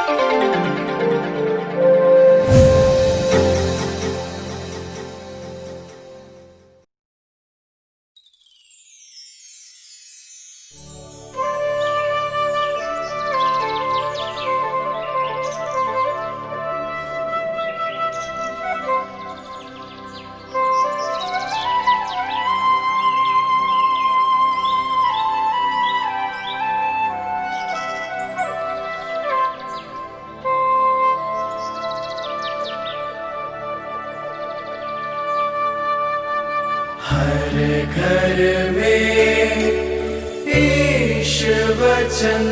हर घर में ईश वचन,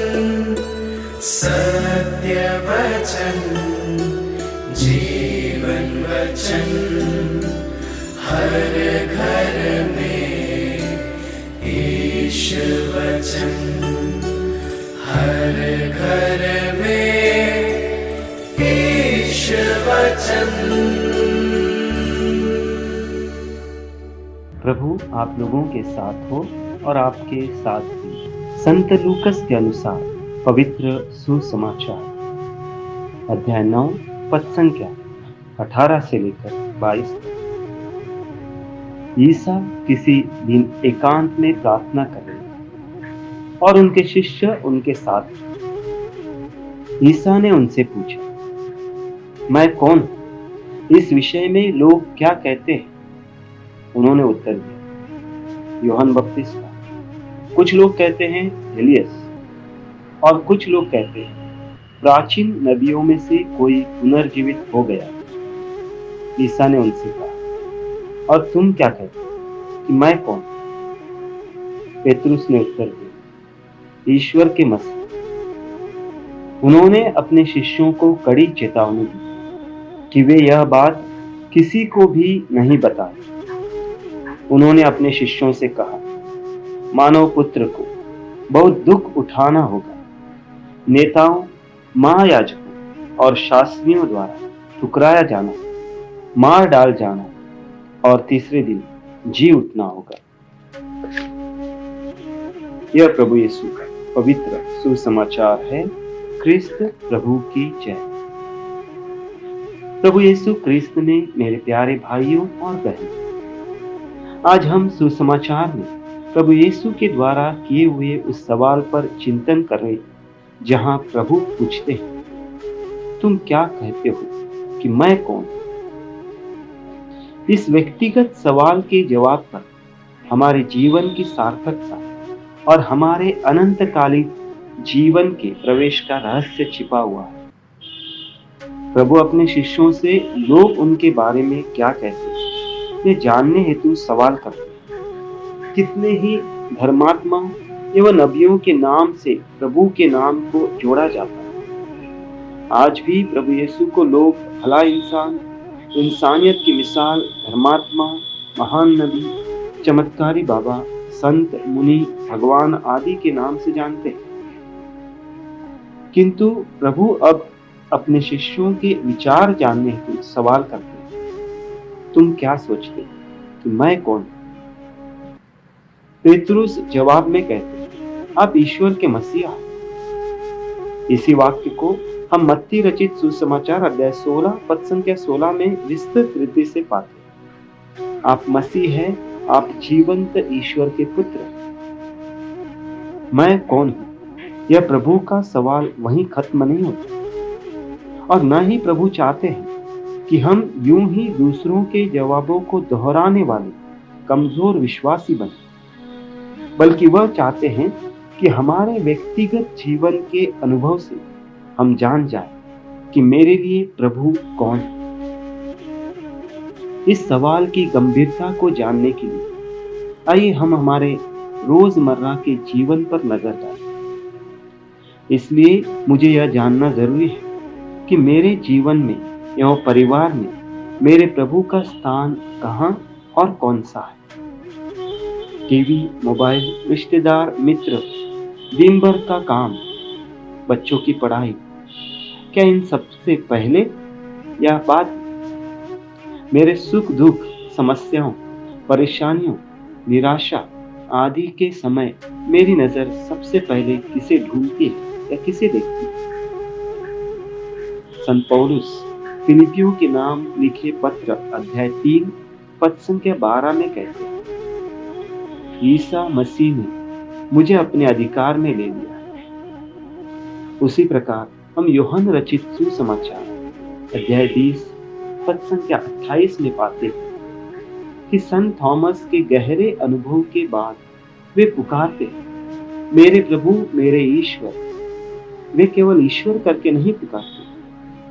सत्य वचन, जीवन वचन। हर घर में ईश वचन, हर घर में ईश वचन। प्रभु आप लोगों के साथ हो और आपके साथ भी। संत लूकस के अनुसार पवित्र सुसमाचार अध्याय 9 पद संख्या 18 से लेकर 22 तक। ईसा किसी दिन एकांत में प्रार्थना कर रहे और उनके शिष्य उनके साथ थे। ईसा ने उनसे पूछा, मैं कौन हूं? इस विषय में लोग क्या कहते हैं? उन्होंने उत्तर दिया, यूहन्ना बपतिस्मा, कुछ लोग कहते हैं एलियस, और कुछ लोग कहते हैं प्राचीन नबियों में से कोई पुनर्जीवित हो गया। ईसा ने उनसे कहा, और तुम क्या कहते हो कि मैं कौन? पेतरुस ने उत्तर दिया, ईश्वर के मसीह। उन्होंने अपने शिष्यों को कड़ी चेतावनी दी कि वे यह बात किसी को भी नहीं बताएं। उन्होंने अपने शिष्यों से कहा, मानव पुत्र को बहुत दुख उठाना होगा, नेताओं, महायाजकों और शास्त्रियों द्वारा ठुकराया जाना, मार डाल जाना और तीसरे दिन जी उठना होगा। यह प्रभु यीशु का पवित्र सुसमाचार है। क्रिस्त प्रभु की जय। प्रभु यीशु क्रिस्त ने मेरे प्यारे भाइयों और बहनों, आज हम सुसमाचार में प्रभु यीशु के द्वारा किए हुए उस सवाल पर चिंतन कर रहे हैं, जहां प्रभु पूछते हैं, तुम क्या कहते हो कि मैं कौन? इस व्यक्तिगत सवाल के जवाब पर हमारे जीवन की सार्थकता और हमारे अनंतकालीन जीवन के प्रवेश का रहस्य छिपा हुआ है। प्रभु अपने शिष्यों से लोग उनके बारे में क्या कहते हैं ये जानने हेतु सवाल करते हैं। कितने ही धर्मात्मा एवं नबियों के नाम से प्रभु के नाम को जोड़ा जाता है। आज भी प्रभु यीशु को लोग भला इंसान, इंसानियत की मिसाल, धर्मात्मा, महान नबी, चमत्कारी बाबा, संत, मुनि, भगवान आदि के नाम से जानते हैं। किंतु प्रभु अब अपने शिष्यों के विचार जानने हेतु सवाल करते हैं, तुम क्या सोचते हो कि मैं कौन? पेतरुस जवाब में कहते हैं, आप ईश्वर के मसीहा हैं। इसी वाक्य को हम मत्ती रचित सुसमाचार अध्याय 16 पद संख्या 16 में विस्तृत रीति से पाते हैं। आप मसीह हैं, आप जीवंत ईश्वर के पुत्र हैं। मैं कौन हूं? यह प्रभु का सवाल वहीं खत्म नहीं होता, और न ही प्रभु चाहते हैं कि हम यूं ही दूसरों के जवाबों को दोहराने वाले कमजोर विश्वासी बने, बल्कि वह चाहते हैं कि हमारे व्यक्तिगत जीवन के अनुभव से हम जान जाएं कि मेरे लिए प्रभु कौन है। इस सवाल की गंभीरता को जानने के लिए आइए हम हमारे रोजमर्रा के जीवन पर नजर डालें। इसलिए मुझे यह जानना जरूरी है कि मेरे जीवन में एवं परिवार में मेरे प्रभु का स्थान कहाँ और कौन सा है। टीवी, मोबाइल, रिश्तेदार, मित्र, दिन भर का काम, बच्चों की पढ़ाई, क्या इन सबसे पहले या बाद? मेरे सुख दुख, समस्याओं, परेशानियों, निराशा आदि के समय मेरी नजर सबसे पहले किसे ढूंढती है या किसे देखती है? संत पौलुस फिलिपियों के नाम लिखे पत्र अध्याय 3 पद संख्या 12 में कहते हैं, ईसा मसीह ने मुझे अपने अधिकार में ले लिया है। उसी प्रकार हम यूहन्ना रचित सुसमाचार अध्याय 20 पद संख्या 28 में पाते हैं कि संत थॉमस के गहरे अनुभव के बाद वे पुकारते हैं, मेरे प्रभु मेरे ईश्वर। वे केवल ईश्वर करके नहीं पुकारते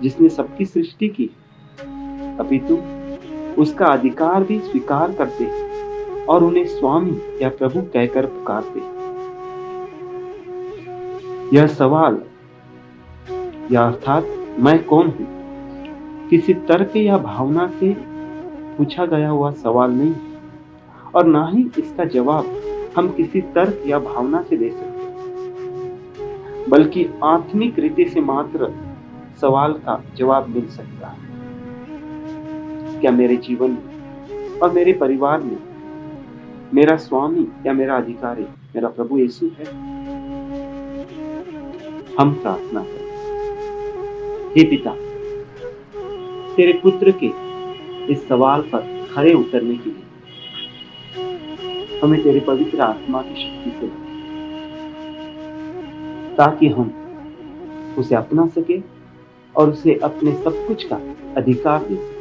जिसने सबकी सृष्टि की, अपितु उसका अधिकार भी स्वीकार करते हैं और उन्हें स्वामी या प्रभु कहकर पुकारते हैं। यह सवाल या अर्थात मैं कौन हूं किसी तर्क या भावना से पूछा गया हुआ सवाल नहीं, और ना ही इसका जवाब हम किसी तर्क या भावना से दे सकते, बल्कि आत्मिक रीति से मात्र सवाल का जवाब मिल सकता है। क्या मेरे जीवन में और मेरे परिवार में मेरा स्वामी या मेरा अधिकारी मेरा प्रभु यीशु है? हम प्रार्थना करें। हे पिता, तेरे पुत्र के इस सवाल पर खरे उतरने के लिए हमें तेरे पवित्र आत्मा की शक्ति से भर, ताकि हम उसे अपना सके और उसे अपने सब कुछ का अधिकार दे सके।